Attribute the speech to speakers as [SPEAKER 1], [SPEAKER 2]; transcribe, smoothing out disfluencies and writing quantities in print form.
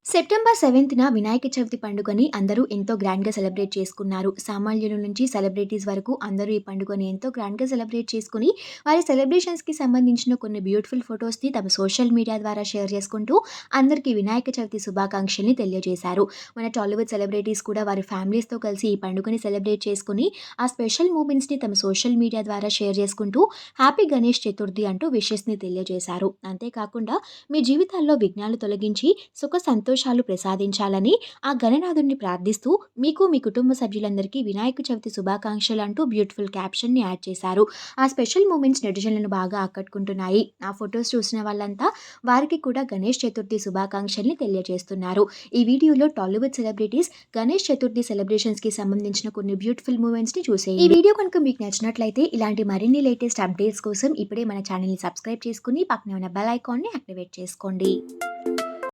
[SPEAKER 1] September 7న Vinayaka Chavithi పండుగని అందరూ ఎంతో గ్రాండ్‌గా సెలబ్రేట్ చేసుకున్నారు. సామాన్యుల నుంచి సెలబ్రిటీస్ వరకు అందరూ ఈ పండుగని ఎంతో గ్రాండ్‌గా సెలబ్రేట్ చేసుకొని, వారి సెలబ్రేషన్స్‌కి సంబంధించిన కొన్ని బ్యూటిఫుల్ ఫోటోస్‌ని తమ సోషల్ మీడియా ద్వారా షేర్ చేసుకుంటూ అందరికీ వినాయక చవితి శుభాకాంక్షల్ని తెలియజేశారు. మన టాలీవుడ్ సెలబ్రిటీస్ కూడా వారి ఫ్యామిలీస్‌తో కలిసి ఈ పండుగని సెలబ్రేట్ చేసుకొని, ఆ స్పెషల్ మూమెంట్స్‌ని తమ సోషల్ మీడియా ద్వారా షేర్ చేసుకుంటూ హ్యాపీ గణేష్ చతుర్థి అంటూ విషెస్‌ని తెలియజేశారు. అంతేకాకుండా మీ జీవితాల్లో విఘ్నాలు తొలగించి సుఖ సంతోషాలు ప్రసాదించాలని ఆ గణనాథుడిని ప్రార్థిస్తూ మీకు మీ కుటుంబ సభ్యులందరికీ వినాయక చవితి శుభాకాంక్షలు అంటూ బ్యూటిఫుల్ క్యాప్షన్‌ని యాడ్ చేశారు. ఆ స్పెషల్ మూమెంట్స్ నెటిజన్లను బాగా ఆకట్టుకుంటున్నాయి. ఆ ఫోటోస్ చూసిన వాళ్ళంతా వారికి కూడా గణేష్ చతుర్థి శుభాకాంక్షల్ని తెలియజేస్తున్నారు. ఈ వీడియోలో టాలీవుడ్ సెలబ్రిటీస్ గణేష్ చతుర్థి సెలబ్రేషన్స్‌కి సంబంధించిన కొన్ని బ్యూటిఫుల్ మూమెంట్స్‌ని చూసేయండి. ఈ వీడియో కనుక మీకు నచ్చినట్లయితే ఇలాంటి మరిన్ని లేటెస్ట్ అప్డేట్స్ కోసం ఇప్పుడే మన ఛానల్‌ని సబ్స్క్రైబ్ చేసుకొని పక్కనే ఉన్న బెల్ ఐకాన్‌ని యాక్టివేట్ చేసుకోండి.